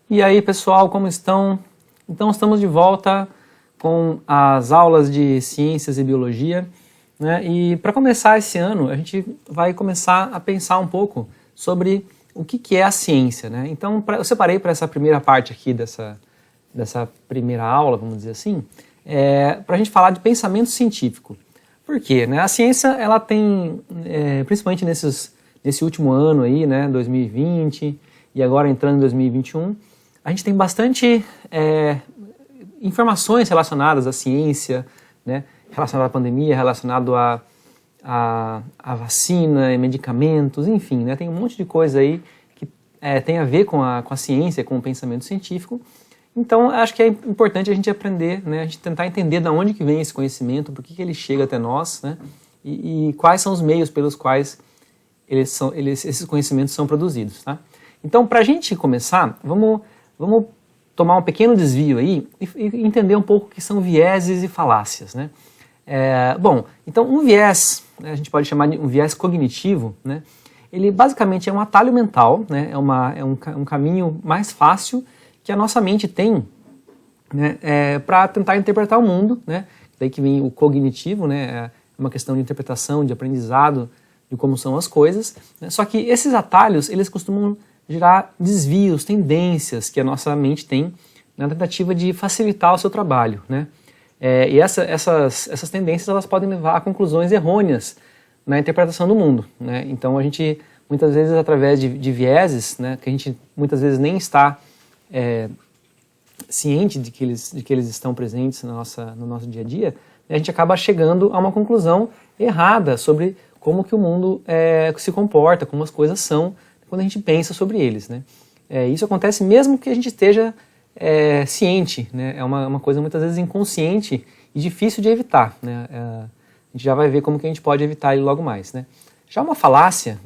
E aí, pessoal, como estão? Então, estamos de volta com as aulas de Ciências e Biologia, né? E para começar esse ano, a gente vai começar a pensar um pouco sobre o que é a ciência, né? Então, eu separei para essa primeira parte aqui dessa primeira aula, vamos dizer assim, para a gente falar de pensamento científico. Por quê? Né? A ciência, ela tem, principalmente nesse último ano aí, né, 2020, e agora entrando em 2021, a gente tem bastante informações relacionadas à ciência, né, relacionado à pandemia, relacionado à vacina, e medicamentos, enfim, né, tem um monte de coisa aí que tem a ver com a ciência, com o pensamento científico. Então, acho que é importante a gente aprender, né, a gente tentar entender de onde que vem esse conhecimento, por que ele chega até nós, né, e quais são os meios pelos quais esses conhecimentos são produzidos. Tá? Então, para a gente começar, vamos tomar um pequeno desvio aí e entender um pouco o que são vieses e falácias. Né? Bom, então um viés, né, a gente pode chamar de um viés cognitivo, né, ele basicamente é um atalho mental, né, é um caminho mais fácil que a nossa mente tem, né, para tentar interpretar o mundo, né, daí que vem o cognitivo, né, é uma questão de interpretação, de aprendizado, de como são as coisas, né, só que esses atalhos, eles costumam gerar desvios, tendências que a nossa mente tem na tentativa de facilitar o seu trabalho, né, e essas tendências, elas podem levar a conclusões errôneas na interpretação do mundo, né, então a gente, muitas vezes, através de vieses, né, que a gente muitas vezes nem está ciente de que eles estão presentes no nosso dia a dia, a gente acaba chegando a uma conclusão errada sobre como que o mundo se comporta, como as coisas são, quando a gente pensa sobre eles. Né? Isso acontece mesmo que a gente esteja ciente, né? É uma coisa muitas vezes inconsciente e difícil de evitar. Né? A gente já vai ver como que a gente pode evitar ele logo mais. Né? Já uma falácia,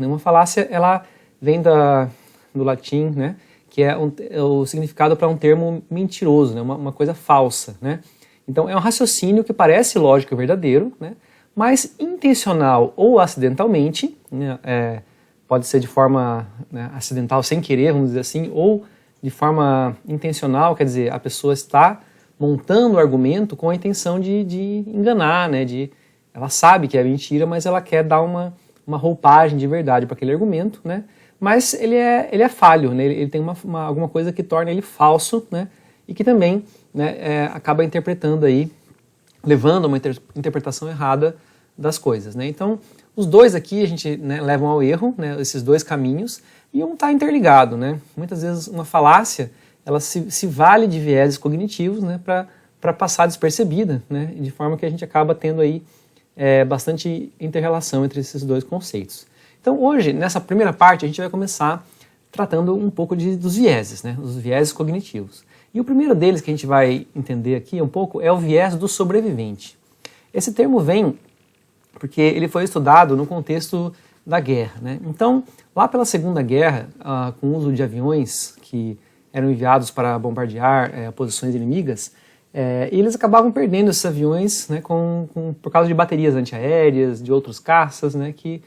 ela vem do latim, né? Que é o significado para um termo mentiroso, né? uma coisa falsa. Né? Então é um raciocínio que parece lógico e verdadeiro, né? Mas intencional ou acidentalmente, né? Pode ser de forma, né, acidental, sem querer, vamos dizer assim, ou de forma intencional, quer dizer, a pessoa está montando o argumento com a intenção de enganar, né? Ela sabe que é mentira, mas ela quer dar uma roupagem de verdade para aquele argumento, né? Mas ele é falho, né? Ele tem alguma coisa que torna ele falso, né? E que também, né, acaba interpretando aí, levando a uma interpretação errada das coisas. Né? Então, os dois aqui a gente, né, levam ao erro, né, esses dois caminhos, e um está interligado. Né? Muitas vezes uma falácia ela se vale de vieses cognitivos, né, para passar despercebida, né, de forma que a gente acaba tendo aí bastante inter-relação entre esses dois conceitos. Então hoje, nessa primeira parte, a gente vai começar tratando um pouco dos vieses, né, os vieses cognitivos. E o primeiro deles que a gente vai entender aqui um pouco é o viés do sobrevivente. Esse termo vem porque ele foi estudado no contexto da guerra. Né? Então, lá pela Segunda Guerra, com o uso de aviões que eram enviados para bombardear posições inimigas, eles acabavam perdendo esses aviões, né, por causa de baterias antiaéreas, de outros caças, né, que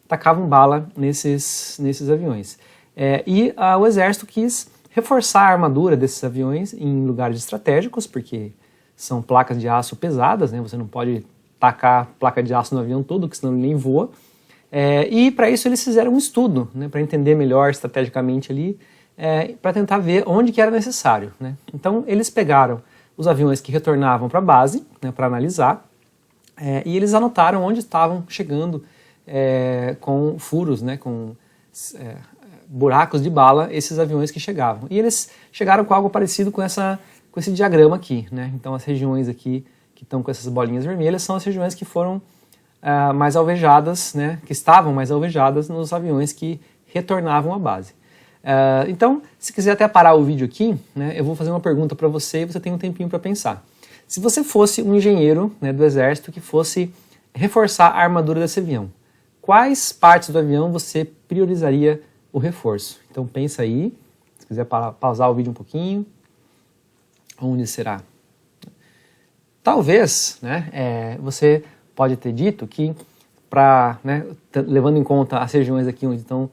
tacavam bala nesses aviões. O exército quis reforçar a armadura desses aviões em lugares estratégicos, porque são placas de aço pesadas, né? Você não pode tacar placa de aço no avião todo, que senão ele nem voa. E para isso eles fizeram um estudo, né, para entender melhor estrategicamente ali, para tentar ver onde que era necessário. Né? Então eles pegaram os aviões que retornavam para a base, né, para analisar, e eles anotaram onde estavam chegando com furos, né, com buracos de bala, esses aviões que chegavam. E eles chegaram com algo parecido com esse diagrama aqui. Né? Então as regiões aqui que estão com essas bolinhas vermelhas são as regiões que foram mais alvejadas, né? Que estavam mais alvejadas nos aviões que retornavam à base. Então, se quiser até parar o vídeo aqui, né, eu vou fazer uma pergunta para você e você tem um tempinho para pensar. Se você fosse um engenheiro, né, do exército que fosse reforçar a armadura desse avião, quais partes do avião você priorizaria o reforço? Então pensa aí, se quiser pausar o vídeo um pouquinho, onde será? Talvez, né, você pode ter dito que, levando em conta as regiões aqui onde estão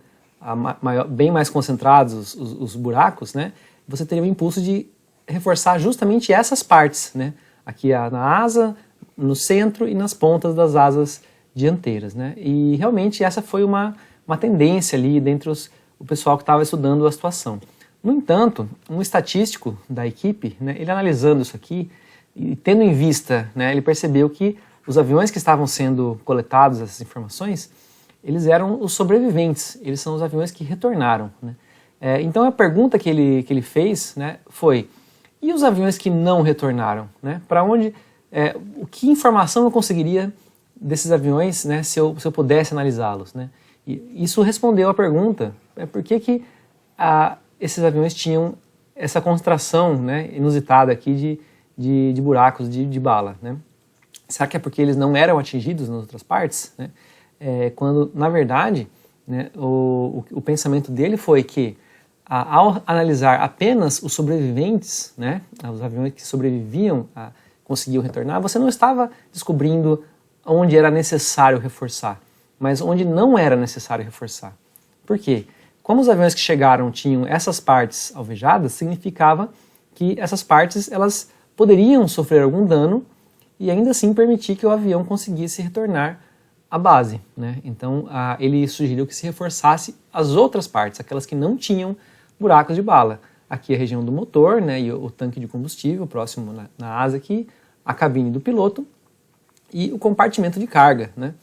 bem mais concentrados os buracos, né, você teria o impulso de reforçar justamente essas partes, né, aqui na asa, no centro e nas pontas das asas dianteiras, né, e realmente essa foi uma tendência ali dentre o pessoal que estava estudando a situação. No entanto, um estatístico da equipe, né, ele analisando isso aqui e tendo em vista, né, ele percebeu que os aviões que estavam sendo coletados, essas informações, eles eram os sobreviventes, eles são os aviões que retornaram, né. Então a pergunta que ele fez, né, foi: e os aviões que não retornaram? Né? Para onde, que informação eu conseguiria desses aviões, né, se eu pudesse analisá-los? Né? E isso respondeu à pergunta: por que esses aviões tinham essa concentração, né, inusitada aqui de buracos de bala? Né? Será que é porque eles não eram atingidos nas outras partes? Né? Quando, na verdade, né, o pensamento dele foi que, ao analisar apenas os sobreviventes, né, os aviões que sobreviviam, conseguiam retornar, você não estava descobrindo onde era necessário reforçar, mas onde não era necessário reforçar. Por quê? Como os aviões que chegaram tinham essas partes alvejadas, significava que essas partes elas poderiam sofrer algum dano e ainda assim permitir que o avião conseguisse retornar à base. Né? Então ele sugeriu que se reforçasse as outras partes, aquelas que não tinham buracos de bala. Aqui a região do motor, né, e o tanque de combustível, próximo na asa aqui, a cabine do piloto e o compartimento de carga, né,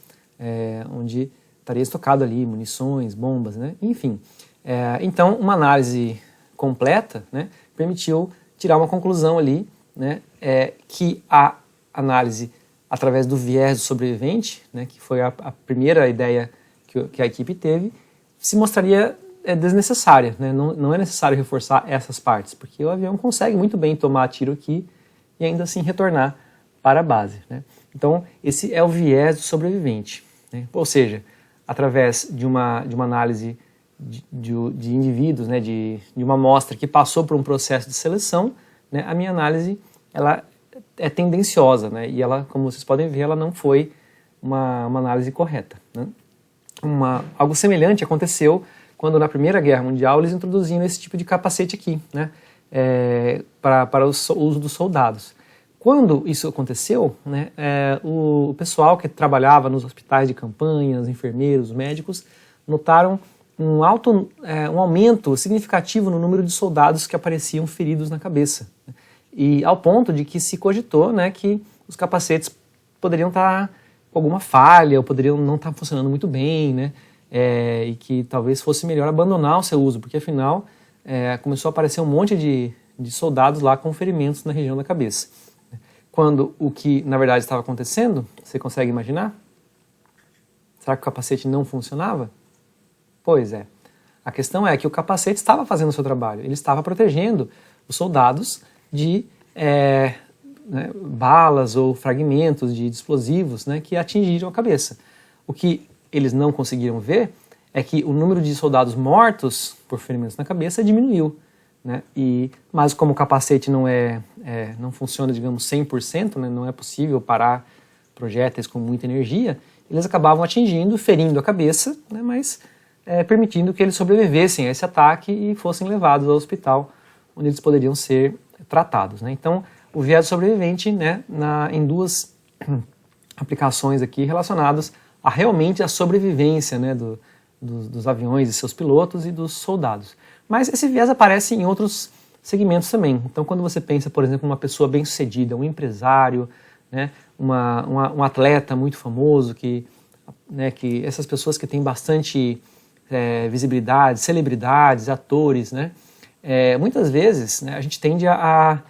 onde estaria estocado ali munições, bombas, né, enfim. Então, uma análise completa, né, permitiu tirar uma conclusão ali, né, que a análise através do viés do sobrevivente, né, que foi a primeira ideia que a equipe teve, se mostraria desnecessária, né? Não é necessário reforçar essas partes, porque o avião consegue muito bem tomar tiro aqui e ainda assim retornar para a base. Né? Então, esse é o viés do sobrevivente. Né? Ou seja, através de uma análise de indivíduos, né, de uma amostra que passou por um processo de seleção, né, a minha análise ela é tendenciosa, né, e ela, como vocês podem ver, ela não foi uma análise correta. Né? Algo semelhante aconteceu quando na Primeira Guerra Mundial eles introduziram esse tipo de capacete aqui, né, para o uso dos soldados. Quando isso aconteceu, né, o pessoal que trabalhava nos hospitais de campanha, os enfermeiros, os médicos, notaram um aumento significativo no número de soldados que apareciam feridos na cabeça. E ao ponto de que se cogitou, né, que os capacetes poderiam estar com alguma falha, ou poderiam não estar funcionando muito bem, né, e que talvez fosse melhor abandonar o seu uso, porque afinal começou a aparecer um monte de soldados lá com ferimentos na região da cabeça. Quando o que na verdade estava acontecendo, você consegue imaginar? Será que o capacete não funcionava? Pois é. A questão é que o capacete estava fazendo o seu trabalho, ele estava protegendo os soldados de balas ou fragmentos de explosivos, né, que atingiram a cabeça. O que eles não conseguiram ver é que o número de soldados mortos por ferimentos na cabeça diminuiu. Né? Mas como o capacete não funciona, digamos, 100%, né? Não é possível parar projéteis com muita energia, eles acabavam atingindo, ferindo a cabeça, né? Mas permitindo que eles sobrevivessem a esse ataque e fossem levados ao hospital, onde eles poderiam ser tratados. Né? Então, o viés sobrevivente, né, em duas aplicações aqui relacionadas realmente à sobrevivência, né, dos aviões e seus pilotos e dos soldados. Mas esse viés aparece em outros segmentos também. Então, quando você pensa, por exemplo, uma pessoa bem-sucedida, um empresário, né, um atleta muito famoso, que essas pessoas que têm bastante visibilidade, celebridades, atores, né, muitas vezes, né, a gente tende a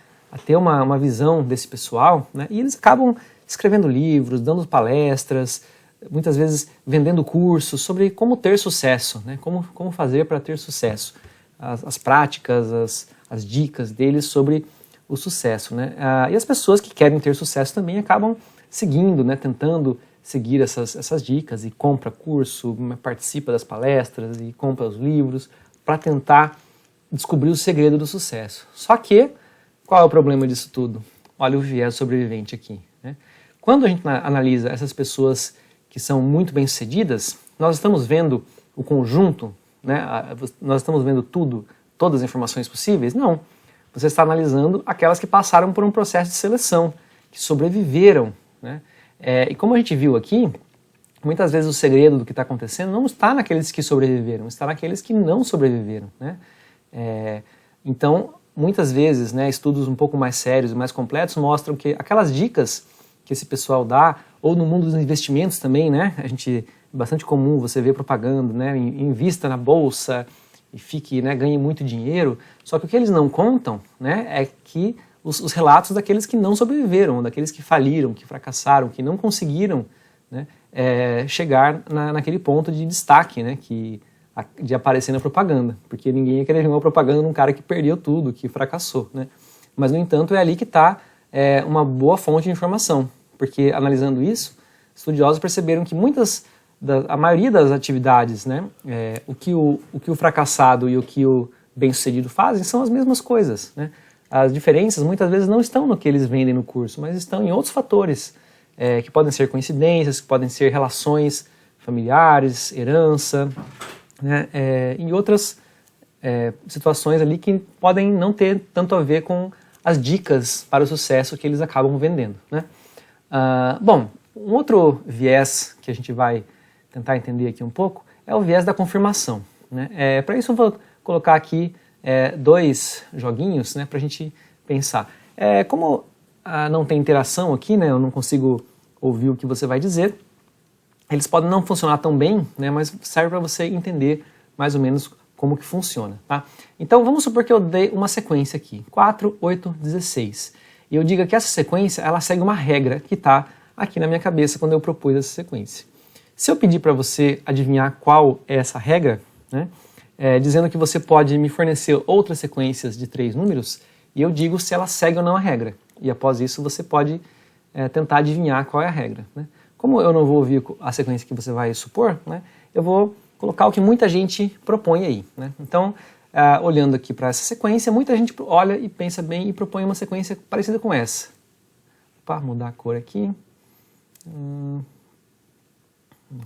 ter uma visão desse pessoal, né, e eles acabam escrevendo livros, dando palestras, muitas vezes vendendo cursos sobre como ter sucesso, né, como fazer para ter sucesso. As práticas, as dicas deles sobre o sucesso. Né? E as pessoas que querem ter sucesso também acabam seguindo, né, tentando seguir essas dicas e compra curso, participa das palestras e compra os livros para tentar descobrir o segredo do sucesso. Só que, qual é o problema disso tudo? Olha o viés sobrevivente aqui. Né? Quando a gente analisa essas pessoas que são muito bem-sucedidas, nós estamos vendo o conjunto né? Nós estamos vendo tudo, todas as informações possíveis? Não. Você está analisando aquelas que passaram por um processo de seleção, que sobreviveram, né? E como a gente viu aqui, muitas vezes o segredo do que está acontecendo não está naqueles que sobreviveram, está naqueles que não sobreviveram, né? Então, muitas vezes, né, estudos um pouco mais sérios e mais completos mostram que aquelas dicas que esse pessoal dá, ou no mundo dos investimentos também, né, é bastante comum você ver propaganda, né, invista na bolsa e fique, né, ganhe muito dinheiro, só que o que eles não contam, né, é que os relatos daqueles que não sobreviveram, daqueles que faliram, que fracassaram, que não conseguiram, né, chegar naquele ponto de destaque, né, de aparecer na propaganda, porque ninguém ia querer ver uma propaganda de um cara que perdeu tudo, que fracassou, né? Mas, no entanto, é ali que está uma boa fonte de informação, porque, analisando isso, estudiosos perceberam que a maioria das atividades, né, o que o fracassado e o que o bem-sucedido fazem são as mesmas coisas, né? As diferenças muitas vezes não estão no que eles vendem no curso, mas estão em outros fatores, que podem ser coincidências, que podem ser relações familiares, herança, né, em outras situações ali que podem não ter tanto a ver com as dicas para o sucesso que eles acabam vendendo, né? Bom, um outro viés que a gente vai tentar entender aqui um pouco é o viés da confirmação, né? Para isso eu vou colocar aqui dois joguinhos, né, para a gente pensar. Como não tem interação aqui, né, eu não consigo ouvir o que você vai dizer, eles podem não funcionar tão bem, né, mas serve para você entender mais ou menos como que funciona, tá? Então vamos supor que eu dei uma sequência aqui, 4, 8, 16. E eu diga que essa sequência, ela segue uma regra que está aqui na minha cabeça quando eu propus essa sequência. Se eu pedir para você adivinhar qual é essa regra, né, dizendo que você pode me fornecer outras sequências de 3 números, e eu digo se ela segue ou não a regra. E após isso você pode tentar adivinhar qual é a regra, né? Como eu não vou ouvir a sequência que você vai supor, né, eu vou colocar o que muita gente propõe aí, né? Então, olhando aqui para essa sequência, muita gente olha e pensa bem e propõe uma sequência parecida com essa. Opa, mudar a cor aqui. Vamos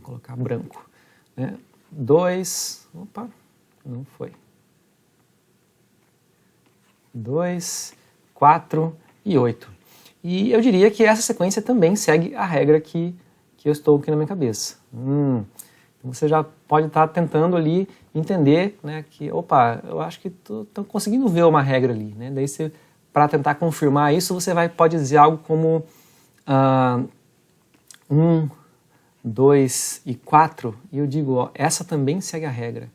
colocar branco, né? 2, opa, não foi. 2, 4 e 8. E eu diria que essa sequência também segue a regra que eu estou aqui na minha cabeça. Você já pode estar tentando ali entender, né, que, opa, eu acho que estou conseguindo ver uma regra ali, né? Daí para tentar confirmar isso, você pode dizer algo como 1, 2 e 4, e eu digo, ó, essa também segue a regra.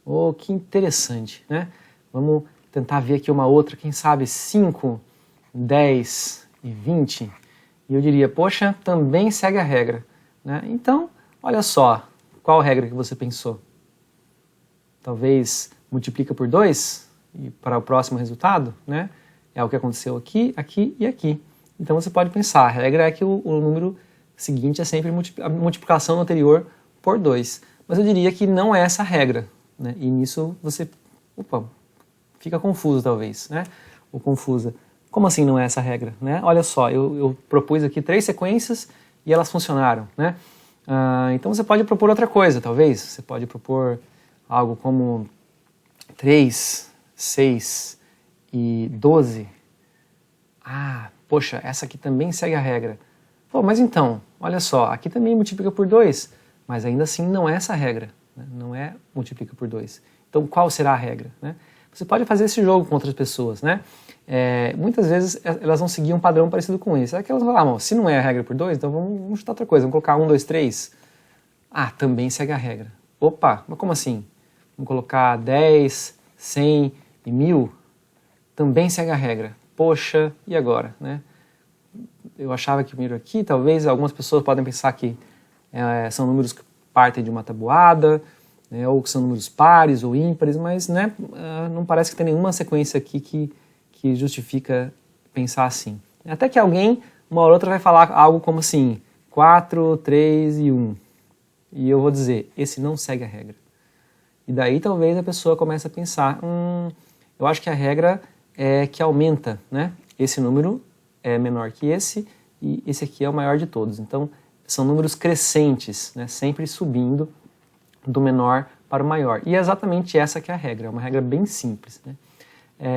Oh, que interessante, né? Vamos tentar ver aqui uma outra, quem sabe 5, 10 e 20, e eu diria, poxa, também segue a regra, né? Então, olha só, qual regra que você pensou? Talvez multiplica por 2 e para o próximo resultado, né? É o que aconteceu aqui, aqui e aqui. Então você pode pensar, a regra é que o número seguinte é sempre a multiplicação anterior por 2. Mas eu diria que não é essa a regra, né? E nisso você fica confuso talvez, né? Ou confusa. Como assim não é essa regra, né? Olha só, eu propus aqui 3 sequências e elas funcionaram, né? Então você pode propor outra coisa, talvez. Você pode propor algo como 3, 6 e 12. Poxa, essa aqui também segue a regra. Pô, mas então, olha só, aqui também multiplica por 2, mas ainda assim não é essa a regra, né? Não é multiplica por 2. Então qual será a regra, né? Você pode fazer esse jogo com outras pessoas, né? Muitas vezes elas vão seguir um padrão parecido com esse. É que elas vão falar, se não é a regra por 2, então vamos chutar outra coisa, vamos colocar 1, 2, 3. Também segue a regra. Opa, mas como assim? Vamos colocar 10, 100 e 1000? Também segue a regra. Poxa, e agora, né? Eu achava que o número aqui, talvez algumas pessoas podem pensar que são números que partem de uma tabuada, né, ou que são números pares ou ímpares, mas, né, não parece que tem nenhuma sequência aqui que justifica pensar assim. Até que alguém, uma hora ou outra, vai falar algo como assim, 4, 3 e 1. E eu vou dizer, esse não segue a regra. E daí talvez a pessoa comece a pensar, eu acho que a regra é que aumenta, né? Esse número é menor que esse e esse aqui é o maior de todos. Então, são números crescentes, né? Sempre subindo do menor para o maior. E é exatamente essa que é a regra, é uma regra bem simples, né?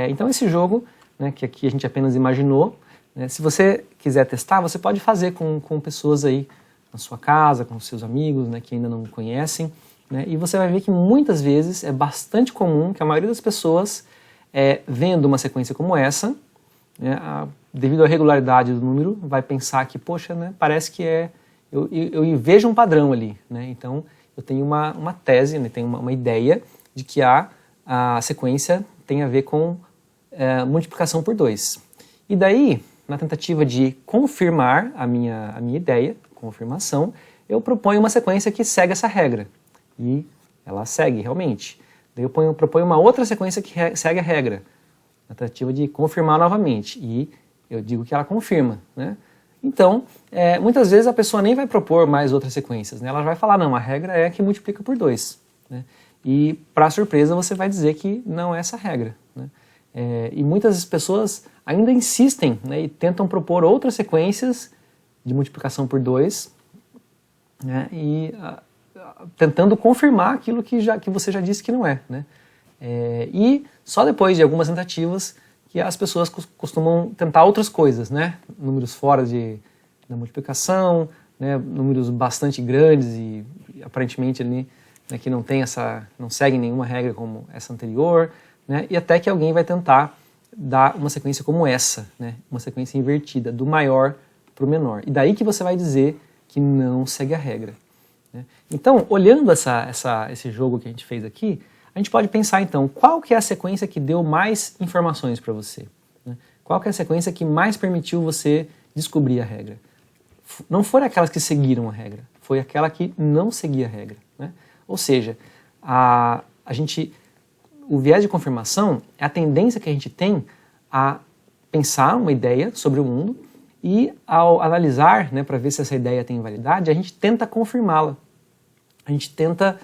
Então esse jogo, né, que aqui a gente apenas imaginou, né, se você quiser testar, você pode fazer com pessoas aí na sua casa, com seus amigos, né, que ainda não conhecem, né, e você vai ver que muitas vezes é bastante comum que a maioria das pessoas, vendo uma sequência como essa, né, devido à regularidade do número, vai pensar que, poxa, né, parece que eu vejo um padrão ali, né, então eu tenho uma tese, né, tenho uma ideia de que a sequência tem a ver com multiplicação por 2. E daí, na tentativa de confirmar a minha ideia, confirmação, eu proponho uma sequência que segue essa regra. E ela segue realmente. Daí eu proponho uma outra sequência que segue a regra, na tentativa de confirmar novamente. E eu digo que ela confirma, né? Então, muitas vezes a pessoa nem vai propor mais outras sequências, né? Ela vai falar, não, a regra é que multiplica por 2, né? E, para surpresa, você vai dizer que não é essa a regra, né? E muitas pessoas ainda insistem, né, e tentam propor outras sequências de multiplicação por 2, né, e tentando confirmar aquilo que você já disse que não é, né? E só depois de algumas tentativas que as pessoas costumam tentar outras coisas, né? Números fora da multiplicação, né, números bastante grandes e aparentemente ali, né, que não seguem nenhuma regra como essa anterior, né, e até que alguém vai tentar dar uma sequência como essa, né, uma sequência invertida, do maior para o menor. E daí que você vai dizer que não segue a regra, né? Então, olhando esse jogo que a gente fez aqui, a gente pode pensar então, qual que é a sequência que deu mais informações para você, né? Qual que é a sequência que mais permitiu você descobrir a regra? Não foram aquelas que seguiram a regra, foi aquela que não seguia a regra, né? Ou seja, o viés de confirmação é a tendência que a gente tem a pensar uma ideia sobre o mundo e, ao analisar, né, para ver se essa ideia tem validade, a gente tenta confirmá-la. A gente tenta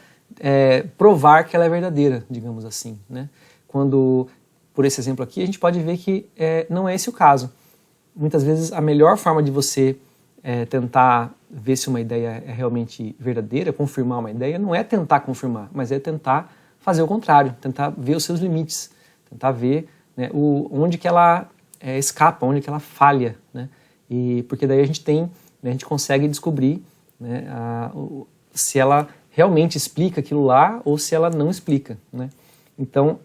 provar que ela é verdadeira, digamos assim, né? Quando, por esse exemplo aqui, a gente pode ver que não é esse o caso. Muitas vezes a melhor forma de você tentar ver se uma ideia é realmente verdadeira, confirmar uma ideia, não é tentar confirmar, mas é tentar fazer o contrário, tentar ver os seus limites, tentar ver, né, onde que ela escapa, onde que ela falha, né? E porque daí a gente consegue descobrir, né, se ela realmente explica aquilo lá ou se ela não explica, né? Então,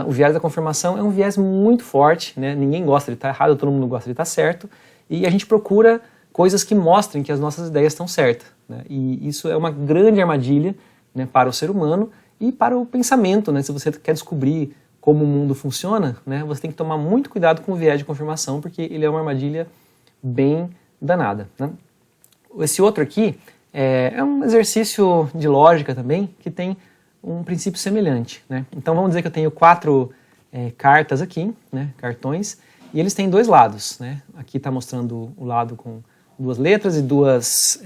o viés da confirmação é um viés muito forte, né? Ninguém gosta de estar errado, todo mundo gosta de estar certo, e a gente procura coisas que mostrem que as nossas ideias estão certas, né? E isso é uma grande armadilha, né, para o ser humano e para o pensamento, né? Se você quer descobrir como o mundo funciona, né, você tem que tomar muito cuidado com o viés de confirmação, porque ele é uma armadilha bem danada, né? Esse outro aqui é um exercício de lógica também, que tem um princípio semelhante, né? Então vamos dizer que eu tenho 4 cartas aqui, né, cartões, e eles têm 2 lados, né? Aqui está mostrando o lado com 2 letras e 2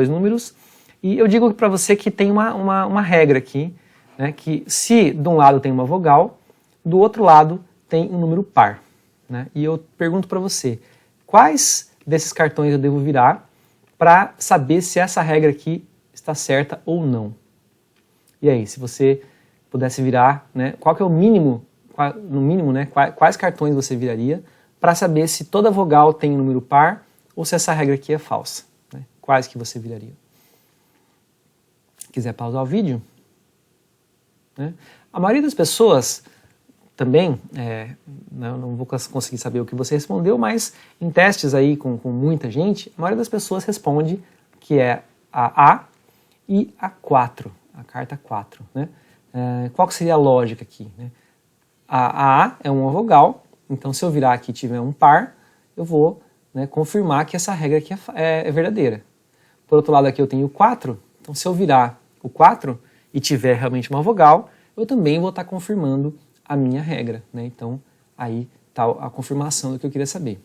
números, e eu digo para você que tem uma regra aqui, né, que se de um lado tem uma vogal, do outro lado tem um número par, né? E eu pergunto para você, quais desses cartões eu devo virar para saber se essa regra aqui está certa ou não? E aí, se você pudesse virar, né, qual que é o mínimo, no mínimo, né, quais cartões você viraria para saber se toda vogal tem um número par ou se essa regra aqui é falsa, né? Quais que você viraria? Quiser pausar o vídeo? Né? A maioria das pessoas também, não vou conseguir saber o que você respondeu, mas em testes aí com muita gente, a maioria das pessoas responde que é a A e a 4, a carta 4, né? Qual que seria a lógica aqui, né? A A é uma vogal, então se eu virar aqui e tiver um par, eu vou, né, confirmar que essa regra aqui é verdadeira. Por outro lado aqui eu tenho o 4, então se eu virar o 4 e tiver realmente uma vogal, eu também vou estar confirmando a minha regra, né? Então aí está a confirmação do que eu queria saber.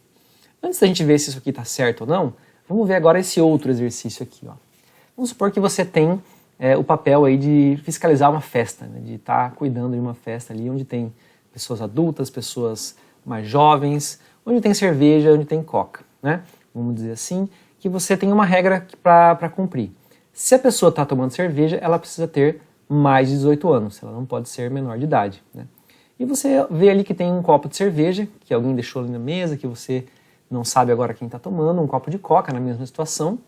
Antes da gente ver se isso aqui está certo ou não, vamos ver agora esse outro exercício aqui, ó. Vamos supor que você tem o papel aí de fiscalizar uma festa, né? De estar cuidando de uma festa ali onde tem pessoas adultas, pessoas mais jovens, onde tem cerveja, onde tem coca, né? Vamos dizer assim, que você tem uma regra para cumprir. Se a pessoa está tomando cerveja, ela precisa ter mais de 18 anos, ela não pode ser menor de idade, né? E você vê ali que tem um copo de cerveja, que alguém deixou ali na mesa, que você não sabe agora quem está tomando, um copo de coca na mesma situação.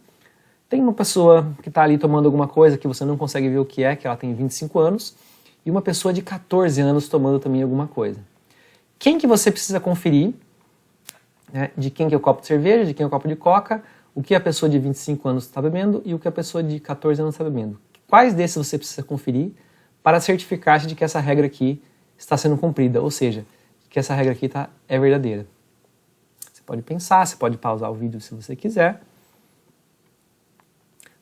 Tem uma pessoa que está ali tomando alguma coisa que você não consegue ver o que ela tem 25 anos, e uma pessoa de 14 anos tomando também alguma coisa. Quem que você precisa conferir, né, de quem que é o copo de cerveja, de quem é o copo de coca, o que a pessoa de 25 anos está bebendo e o que a pessoa de 14 anos está bebendo? Quais desses você precisa conferir para certificar-se de que essa regra aqui está sendo cumprida, ou seja, que essa regra aqui é verdadeira? Você pode pensar, você pode pausar o vídeo se você quiser,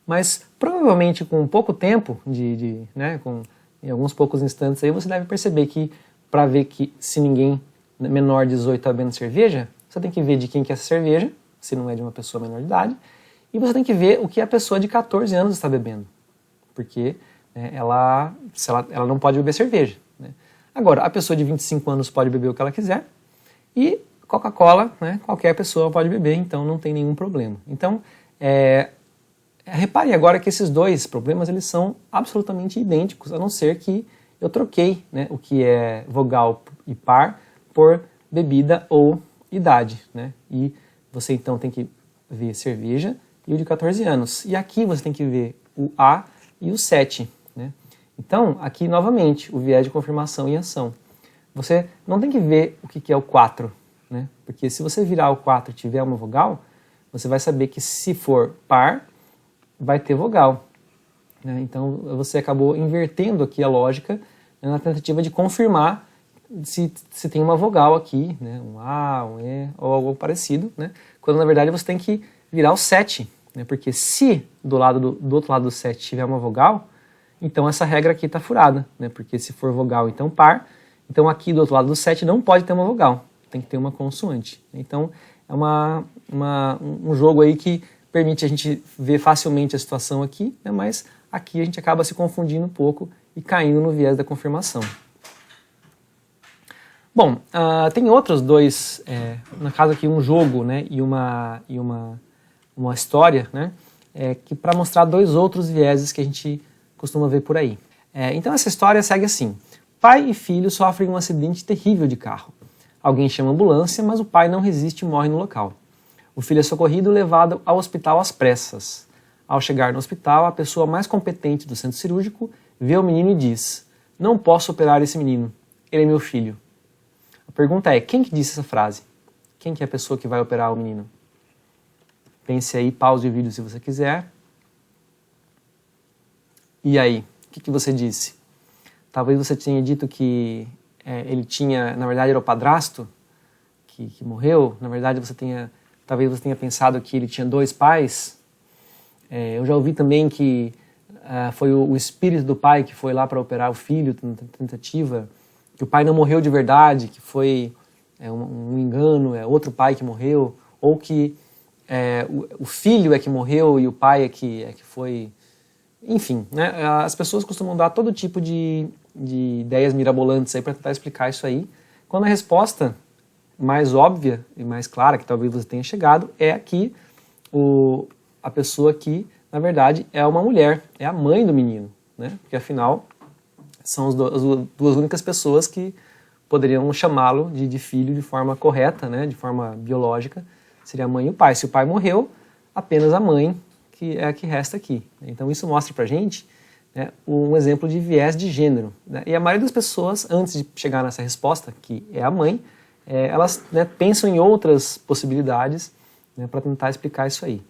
mas provavelmente com pouco tempo, né, em alguns poucos instantes aí, você deve perceber que para ver que se ninguém menor de 18 está bebendo cerveja, você tem que ver de quem que é essa cerveja, se não é de uma pessoa menor de idade, e você tem que ver o que a pessoa de 14 anos está bebendo, porque né, ela não pode beber cerveja, né? Agora, a pessoa de 25 anos pode beber o que ela quiser, e Coca-Cola, né, qualquer pessoa pode beber, então não tem nenhum problema. Então, repare agora que esses dois problemas eles são absolutamente idênticos, a não ser que eu troquei, né, o que é vogal e par por bebida ou idade, né? E você então tem que ver cerveja e o de 14 anos. E aqui você tem que ver o A e o 7, né? Então, aqui novamente, o viés de confirmação e ação. Você não tem que ver o que é o 4, né? Porque se você virar o 4 e tiver uma vogal, você vai saber que se for par, vai ter vogal, né? Então, você acabou invertendo aqui a lógica, né, na tentativa de confirmar se tem uma vogal aqui, né? Um A, um E, ou algo parecido, né? Quando na verdade você tem que virar o 7, né? Porque se do outro lado do 7 tiver uma vogal, então essa regra aqui está furada, né? Porque se for vogal, então par. Então aqui do outro lado do 7 não pode ter uma vogal, tem que ter uma consoante. Então é um jogo aí que permite a gente ver facilmente a situação aqui, né? Mas aqui a gente acaba se confundindo um pouco e caindo no viés da confirmação. Bom, tem outros dois, no caso aqui um jogo, né, e uma história, né, que para mostrar dois outros vieses que a gente costuma ver por aí. Então essa história segue assim: pai e filho sofrem um acidente terrível de carro. Alguém chama a ambulância, mas o pai não resiste e morre no local. O filho é socorrido e levado ao hospital às pressas. Ao chegar no hospital, a pessoa mais competente do centro cirúrgico vê o menino e diz: "Não posso operar esse menino, ele é meu filho." A pergunta é, quem que disse essa frase? Quem que é a pessoa que vai operar o menino? Pense aí, pause o vídeo se você quiser. E aí, o que você disse? Talvez você tenha dito que ele tinha, na verdade era o padrasto que morreu. Na verdade talvez você tenha pensado que ele tinha dois pais. Eu já ouvi também que foi o espírito do pai que foi lá para operar o filho, na tentativa, que o pai não morreu de verdade, que foi um engano, é outro pai que morreu, ou que o filho é que morreu e o pai é que foi... Enfim, né, as pessoas costumam dar todo tipo de ideias mirabolantes aí para tentar explicar isso aí, quando a resposta mais óbvia e mais clara, que talvez você tenha chegado, é aqui a pessoa que, na verdade, é uma mulher, é a mãe do menino, né, porque afinal são as duas únicas pessoas que poderiam chamá-lo de filho de forma correta, né, de forma biológica, seria a mãe e o pai. Se o pai morreu, apenas a mãe que é a que resta aqui. Então isso mostra pra gente, né, um exemplo de viés de gênero, né? E a maioria das pessoas, antes de chegar nessa resposta, que é a mãe, elas, né, pensam em outras possibilidades, né, para tentar explicar isso aí.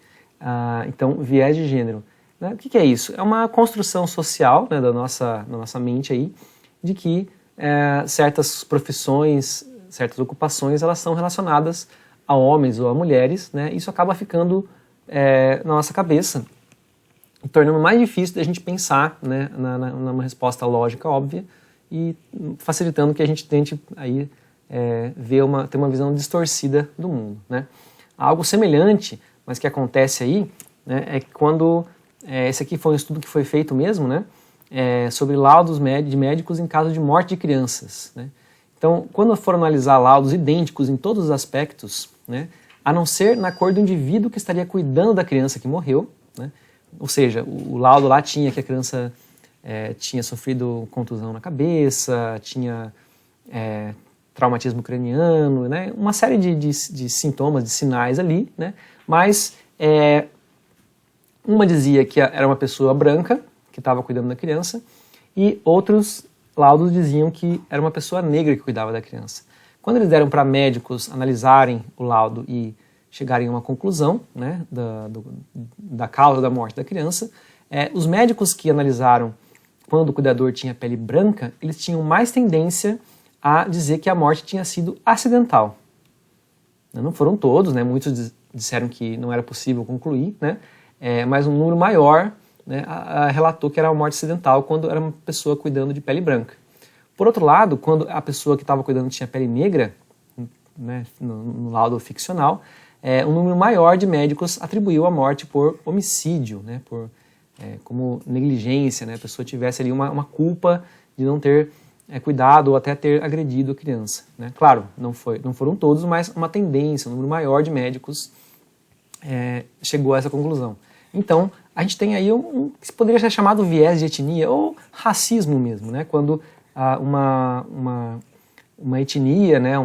Então, viés de gênero. Né? O que é isso? É uma construção social, né, da nossa mente aí, de que certas profissões, certas ocupações, elas são relacionadas a homens ou a mulheres, né? Isso acaba ficando na nossa cabeça e tornando mais difícil da gente pensar, né, numa resposta lógica óbvia e facilitando que a gente tente aí ter uma visão distorcida do mundo, né? Algo semelhante, mas que acontece aí, né, é que quando esse aqui foi um estudo que foi feito mesmo, né, sobre laudos de médicos em caso de morte de crianças, né? Então, quando foram analisar laudos idênticos em todos os aspectos, né, a não ser na cor do indivíduo que estaria cuidando da criança que morreu, né, ou seja, o laudo lá tinha que a criança tinha sofrido contusão na cabeça, tinha traumatismo craniano, né? Uma série de sintomas, de sinais ali, né? Mas uma dizia que era uma pessoa branca que estava cuidando da criança e outros laudos diziam que era uma pessoa negra que cuidava da criança. Quando eles deram para médicos analisarem o laudo e chegarem a uma conclusão, né, da causa da morte da criança, os médicos que analisaram quando o cuidador tinha pele branca, eles tinham mais tendência a dizer que a morte tinha sido acidental. Não foram todos, né, muitos disseram que não era possível concluir, né, mas um número maior, né, relatou que era uma morte acidental quando era uma pessoa cuidando de pele branca. Por outro lado, quando a pessoa que estava cuidando tinha pele negra, né, no laudo ficcional, um número maior de médicos atribuiu a morte por homicídio, né, como negligência, né, a pessoa tivesse ali uma culpa de não ter cuidado ou até ter agredido a criança, né. Claro, não foram todos, mas uma tendência, um número maior de médicos chegou a essa conclusão. Então, a gente tem aí que poderia ser chamado viés de etnia ou racismo mesmo, né, quando uma etnia, né,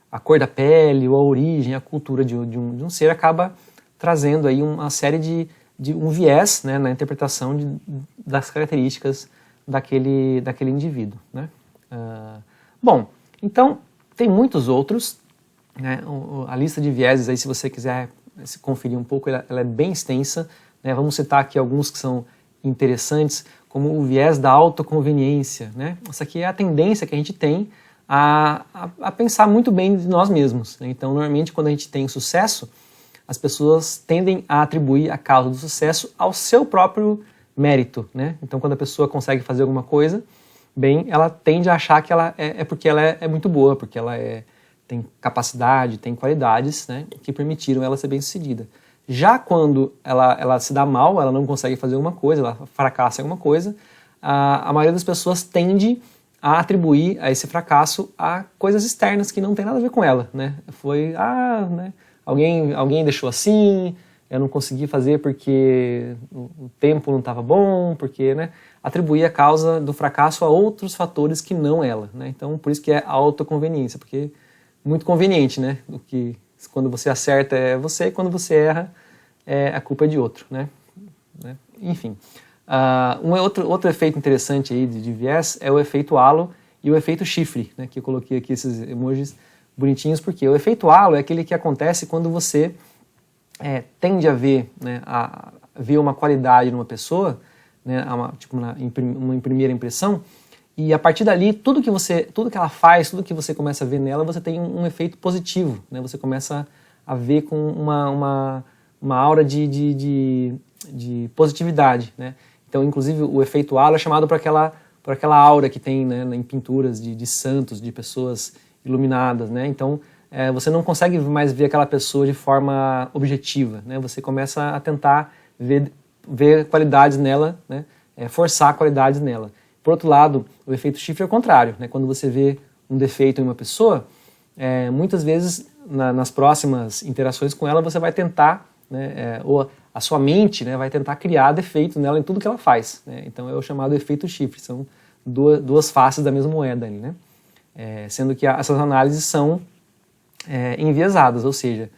a cor da pele, ou a origem, a cultura de um ser acaba trazendo aí uma série de um viés, né, na interpretação das características daquele indivíduo, né. Bom, então tem muitos outros, né, a lista de vieses aí, se você quiser se conferir um pouco, ela é bem extensa, né. Vamos citar aqui alguns que são interessantes, como o viés da autoconveniência, né. Essa aqui é a tendência que a gente tem a pensar muito bem de nós mesmos, né? Então, normalmente, quando a gente tem sucesso, as pessoas tendem a atribuir a causa do sucesso ao seu próprio mérito, né? Então, quando a pessoa consegue fazer alguma coisa, bem, ela tende a achar que ela porque ela é muito boa, porque ela tem capacidade, tem qualidades, né, que permitiram ela ser bem-sucedida. Já quando ela se dá mal, ela não consegue fazer alguma coisa, ela fracassa em alguma coisa, a maioria das pessoas tende a atribuir a esse fracasso a coisas externas que não tem nada a ver com ela, né? Né, alguém deixou assim, eu não consegui fazer porque o tempo não estava bom, porque, né, atribuir a causa do fracasso a outros fatores que não ela, né? Então, por isso que é autoconveniência, porque é muito conveniente, né? O que quando você acerta é você, quando você erra a culpa é de outro, né? Enfim. Outro efeito interessante aí de viés é o efeito halo e o efeito chifre, né, que eu coloquei aqui esses emojis bonitinhos, porque o efeito halo é aquele que acontece quando você tende a ver, né, a ver uma qualidade numa pessoa, né, uma primeira impressão, e a partir dali, tudo que ela faz, tudo que você começa a ver nela, você tem um efeito positivo, né, você começa a ver com uma aura de positividade, né. Então, inclusive, o efeito halo é chamado por aquela aura que tem, né, em pinturas de santos, de pessoas iluminadas, né? Então, você não consegue mais ver aquela pessoa de forma objetiva, né? Você começa a tentar ver qualidades nela, né? Forçar qualidades nela. Por outro lado, o efeito chifre é o contrário, né? Quando você vê um defeito em uma pessoa, muitas vezes, nas próximas interações com ela, você vai tentar, né, ou a sua mente, né, vai tentar criar defeito nela em tudo que ela faz, né? Então é o chamado efeito chifre, são duas faces da mesma moeda ali, né? Sendo que essas análises são enviesadas, ou seja,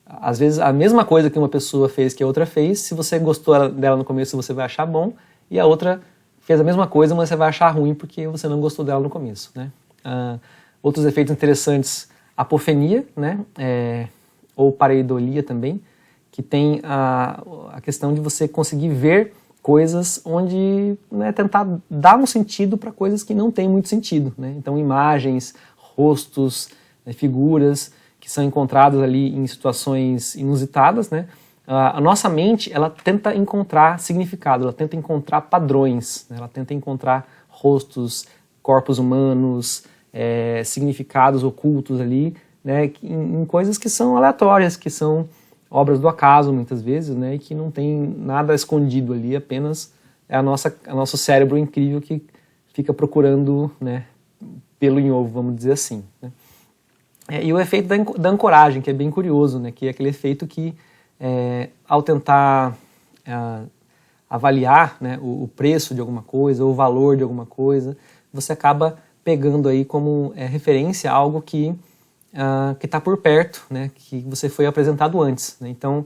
às vezes a mesma coisa que uma pessoa fez que a outra fez, se você gostou dela no começo você vai achar bom, e a outra fez a mesma coisa, mas você vai achar ruim porque você não gostou dela no começo, né? Outros efeitos interessantes, apofenia, né, ou pareidolia também, que tem a questão de você conseguir ver coisas onde, né, tentar dar um sentido para coisas que não têm muito sentido, né? Então, imagens, rostos, figuras que são encontradas ali em situações inusitadas, né? A nossa mente, ela tenta encontrar significado, ela tenta encontrar padrões, né? Ela tenta encontrar rostos, corpos humanos, significados ocultos ali, né, em coisas que são aleatórias, que são obras do acaso, muitas vezes, né, e que não tem nada escondido ali, apenas é nosso cérebro incrível que fica procurando, né, pelo em ovo, vamos dizer assim, né. E o efeito da ancoragem, que é bem curioso, né, que é aquele efeito que, ao tentar avaliar, né, o preço de alguma coisa, ou o valor de alguma coisa, você acaba pegando aí como referência algo que está por perto, né, que você foi apresentado antes, né? Então,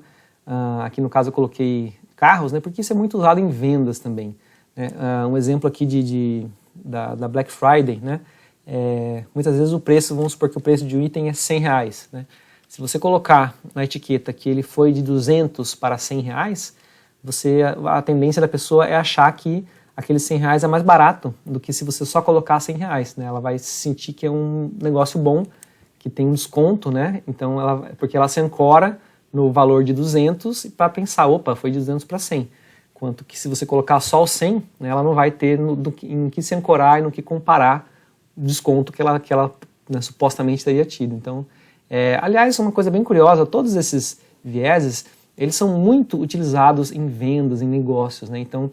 aqui no caso eu coloquei carros, né, porque isso é muito usado em vendas também, né? Um exemplo aqui da Black Friday, né? Muitas vezes o preço, vamos supor que o preço de um item é R$100, né? Se você colocar na etiqueta que ele foi de 200 para R$100, a tendência da pessoa é achar que aqueles R$100 é mais barato do que se você só colocar R$100, né? Ela vai sentir que é um negócio bom, que tem um desconto, né? Então, porque ela se ancora no valor de 200 para pensar, opa, foi de 200 para 100. Enquanto que se você colocar só o 100, né, ela não vai ter em que se ancorar e no que comparar o desconto que ela né, supostamente teria tido. Então, aliás, uma coisa bem curiosa, todos esses vieses, eles são muito utilizados em vendas, em negócios, né? Então,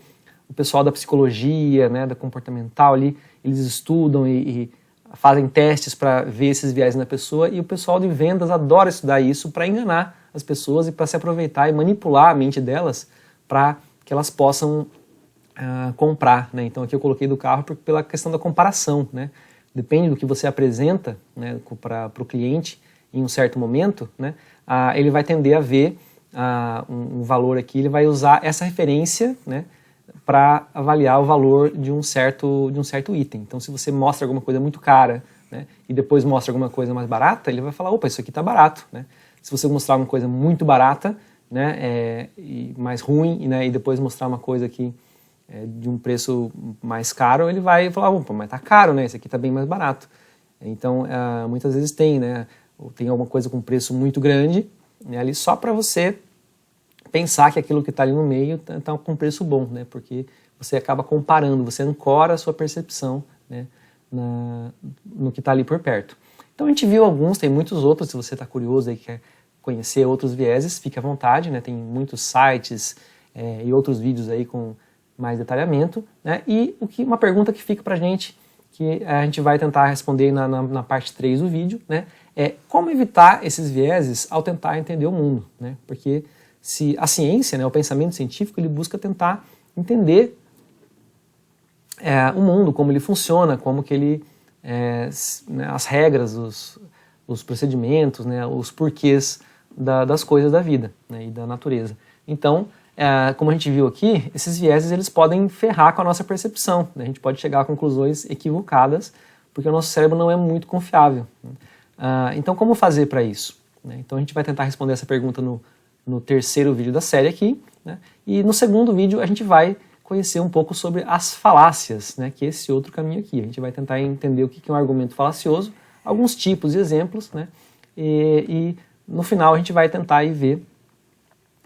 o pessoal da psicologia, né, da comportamental ali, eles estudam e fazem testes para ver esses vieses na pessoa, e o pessoal de vendas adora estudar isso para enganar as pessoas e para se aproveitar e manipular a mente delas para que elas possam comprar, né? Então aqui eu coloquei do carro pela questão da comparação, né? Depende do que você apresenta, né, para o cliente em um certo momento, né, ele vai tender a ver um valor aqui, ele vai usar essa referência, né, para avaliar o valor de um certo item. Então, se você mostra alguma coisa muito cara, né, e depois mostra alguma coisa mais barata, ele vai falar, opa, isso aqui está barato, né? Se você mostrar uma coisa muito barata, né, e mais ruim, né, e depois mostrar uma coisa que de um preço mais caro, ele vai falar, opa, mas está caro, né? Esse aqui está bem mais barato. Então, muitas vezes tem alguma coisa com preço muito grande, né, ali só para você pensar que aquilo que está ali no meio está com preço bom, né? Porque você acaba comparando, você ancora a sua percepção, né, no que está ali por perto. Então a gente viu alguns, tem muitos outros, se você está curioso e quer conhecer outros vieses, fique à vontade, né? Tem muitos sites e outros vídeos aí com mais detalhamento, né? E uma pergunta que fica para a gente, que a gente vai tentar responder na parte 3 do vídeo, né? É como evitar esses vieses ao tentar entender o mundo, né? Porque se a ciência, né, o pensamento científico, ele busca tentar entender o mundo, como ele funciona, como que ele, né, as regras, os procedimentos, né, os porquês das coisas da vida, né, e da natureza. Então, como a gente viu aqui, esses vieses eles podem ferrar com a nossa percepção, né? A gente pode chegar a conclusões equivocadas, porque o nosso cérebro não é muito confiável, né? Então, como fazer para isso, né? Então, a gente vai tentar responder essa pergunta no terceiro vídeo da série aqui, né? E no segundo vídeo a gente vai conhecer um pouco sobre as falácias, né? Que é esse outro caminho aqui. A gente vai tentar entender o que é um argumento falacioso, alguns tipos e exemplos, né? E no final a gente vai tentar aí ver,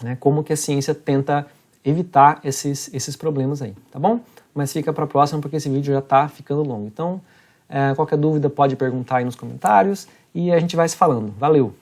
né, como que a ciência tenta evitar esses problemas aí, tá bom? Mas fica para a próxima porque esse vídeo já está ficando longo. Então, qualquer dúvida pode perguntar aí nos comentários e a gente vai se falando. Valeu!